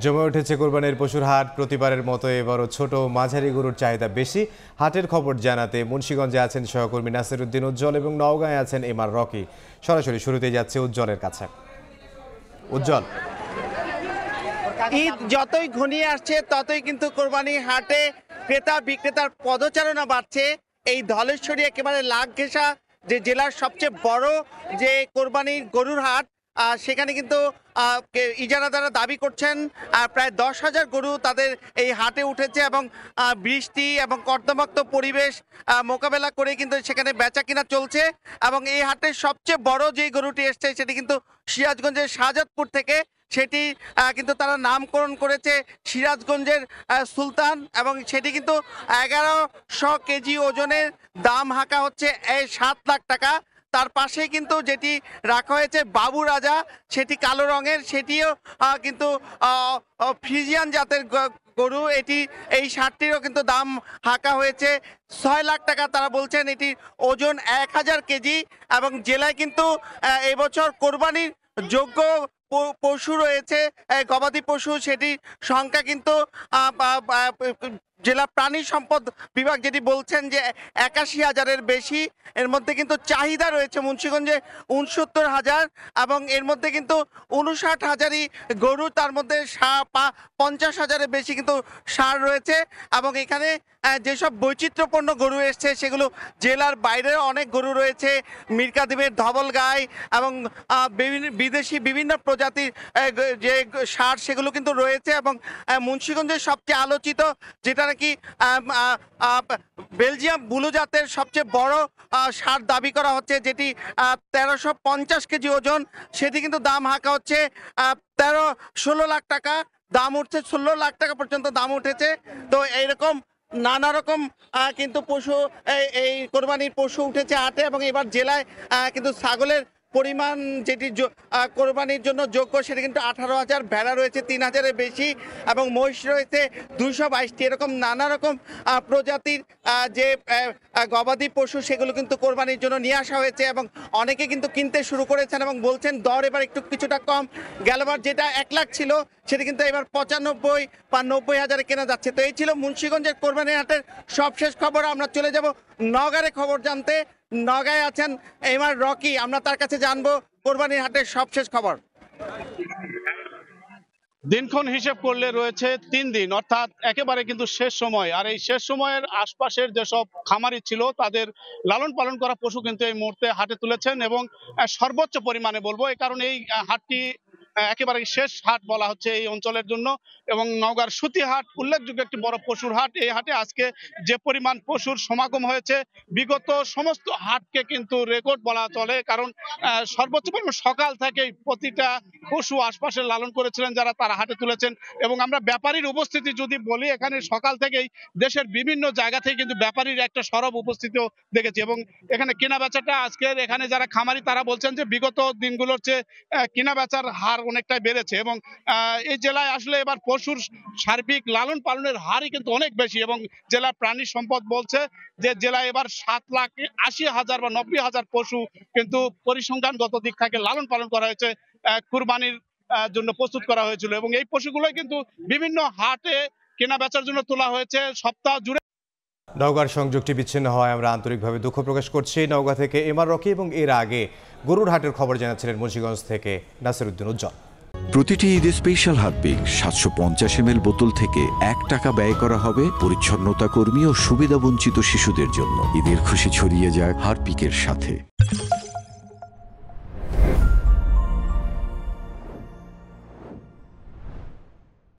জমে উঠেছে কোরবানির পশুর হাট। প্রতিবারের মতো এবারও ছোট মাঝারি গরুর চাহিদা বেশি। হাটের খবর জানাতে মুন্সিগঞ্জে আছেন সহকর্মী নাসির উদ্দিন উজ্জ্বল এবং নওগাঁয় আছেন এমআর রকি। সরাসরি শুরুতেই যাচ্ছে উজ্জ্বলের কাছে। উজ্জ্বল, ঈদ যতই ঘনিয়ে আসছে ততই কিন্তু কোরবানি হাটে ক্রেতা বিক্রেতার পদচারণা বাড়ছে। এই ধলেশ্বরী একেবারে লাখ ঘেঁষা যে জেলার সবচেয়ে বড় যে কোরবানির গরুর হাট, সেখানে কিন্তু ইজারাদাররা দাবি করছেন প্রায় 10,000 গরু তাদের এই হাটে উঠেছে এবং বৃষ্টি এবং কর্দমাক্ত পরিবেশ মোকাবেলা করে কিন্তু সেখানে বেচা কিনা চলছে। এবং এই হাটের সবচেয়ে বড় যে গরুটি এসছে সেটি কিন্তু সিরাজগঞ্জের শাহজাদপুর থেকে। সেটি কিন্তু তারা নামকরণ করেছে সিরাজগঞ্জের সুলতান এবং সেটি কিন্তু 1100 কেজি ওজনের, দাম হাঁকা হচ্ছে 7 লাখ টাকা। তার পাশে কিন্তু যেটি রাখা হয়েছে বাবু রাজা, সেটি কালো রঙের, সেটিও কিন্তু ফ্রিজিয়ান জাতের গরু। এই ষাটটিরও কিন্তু দাম হাঁকা হয়েছে 6 লাখ টাকা। তারা বলছেন এটির ওজন 1000 কেজি এবং জেলায় কিন্তু এবছর কোরবানির যোগ্য পশু রয়েছে, গবাদি পশু, সেটির সংখ্যা কিন্তু জেলা প্রাণী সম্পদ বিভাগ যেটি বলছেন যে 81,000-এর বেশি। এর মধ্যে কিন্তু চাহিদা রয়েছে মুন্সিগঞ্জে 69,000 এবং এর মধ্যে কিন্তু 59,000ই গরু, তার মধ্যে 50,000-এর বেশি কিন্তু ষাঁড় রয়েছে। এবং এখানে যেসব বৈচিত্র্যপূর্ণ গরু এসছে সেগুলো জেলার বাইরেও অনেক গরু রয়েছে। মিরকাদিমের ধবল গাই এবং বিদেশি বিভিন্ন প্রজাতির যে ষাঁড় সেগুলো কিন্তু রয়েছে। এবং মুন্সিগঞ্জের সবচেয়ে আলোচিত যেটা নাকি বেলজিয়াম বুলু জাতের সবচেয়ে বড় ষাঁড় দাবি করা হচ্ছে, যেটি 1350 কেজি ওজন, সেটি কিন্তু দাম হাঁকা হচ্ছে 16 লাখ টাকা। দাম উঠছে 16 লাখ টাকা পর্যন্ত দাম উঠেছে। তো এইরকম নানা রকম কিন্তু পশু, এই কোরবানির পশু উঠেছে হাটে। এবং এবার জেলায় কিন্তু ছাগলের পরিমাণ যেটি কোরবানির জন্য যোগ্য সেটা কিন্তু 18,000, ভেড়া রয়েছে 3,000-এর বেশি এবং মহিষ রয়েছে 222টি। এরকম নানা রকম প্রজাতির যে গবাদি পশু সেগুলো কিন্তু কোরবানির জন্য নিয়ে আসা হয়েছে এবং অনেকে কিন্তু কিনতে শুরু করেছেন এবং বলছেন দর এবার কিছুটা কম। গেলবার যেটা 1 লাখ ছিল সেটা কিন্তু এবার 95 বা 90,000-এ কেনা যাচ্ছে। তো এই ছিল মুন্সিগঞ্জের কোরবানি হাটের সবশেষ খবর। আমরা চলে যাব নওগাঁর খবর জানতে। নওগাঁয় আছেন এমআর রকি, আমরা তার কাছে জানবো কোরবানির হাটের সবশেষ খবর। দিনক্ষণ হিসেব করলে রয়েছে 3 দিন, অর্থাৎ একেবারে কিন্তু শেষ সময়। আর এই শেষ সময়ের আশপাশের যেসব খামারি ছিল তাদের লালন পালন করা পশু কিন্তু এই মুহূর্তে হাটে তুলেছেন এবং সর্বোচ্চ পরিমাণে বলবো। এই কারণে এই হাটটি একেবারে শেষ হাট বলা হচ্ছে এই অঞ্চলের জন্য। এবং নওগাঁর সুতি হাট উল্লেখযোগ্য একটি বড় পশুর হাট। এই হাটে আজকে যে পরিমাণ পশুর সমাগম হয়েছে বিগত সমস্ত হাটকে কিন্তু রেকর্ড বলা চলে, কারণ সর্বোচ্চ পরিমাণ সকাল থেকেই প্রতিটা পশু আশপাশে লালন করেছিলেন যারা, তারা হাটে তুলেছেন। এবং আমরা ব্যাপারীর উপস্থিতি যদি বলি, এখানে সকাল থেকেই দেশের বিভিন্ন জায়গা থেকে কিন্তু ব্যাপারীর একটা সরব উপস্থিতিও দেখেছি। এবং এখানে কেনা বেচাটা আজকের এখানে যারা খামারি তারা বলছেন যে বিগত দিনগুলোর চেয়ে কেনা বেচার হার অনেকটাই বেড়েছে। এবং এই জেলায় আসলে এবার পশুর সার্বিক লালন পালনের হারই কিন্তু অনেক বেশি। এবং জেলা প্রাণী সম্পদ বলছে যে জেলায় এবার 7,80,000 বা 90,000 পশু কিন্তু পরিসংখ্যানগত দিক থেকে লালন পালন করা হয়েছে, কুরবানির জন্য প্রস্তুত করা হয়েছিল। এবং এই পশুগুলো কিন্তু বিভিন্ন হাটে কেনা বেচার জন্য তোলা হয়েছে সপ্তাহ জুড়ে। নওগাঁর সংযোগটি বিচ্ছিন্ন হওয়ায় আমরা আন্তরিকভাবে দুঃখ প্রকাশ করছি। নওগাঁ থেকে এমআর রকি এবং এর আগে গরুর হাটের খবর জানাচ্ছিলেন মুন্সিগঞ্জ থেকে নাসির উদ্দিন উজ্জ্বল। প্রতিটি ঈদে স্পেশাল হারপিক 750 ml বোতল থেকে 1 টাকা ব্যয় করা হবে পরিচ্ছন্নতা কর্মী ও সুবিধাবঞ্চিত শিশুদের জন্য। ঈদের খুশি ছড়িয়ে যায় হারপিকের সাথে।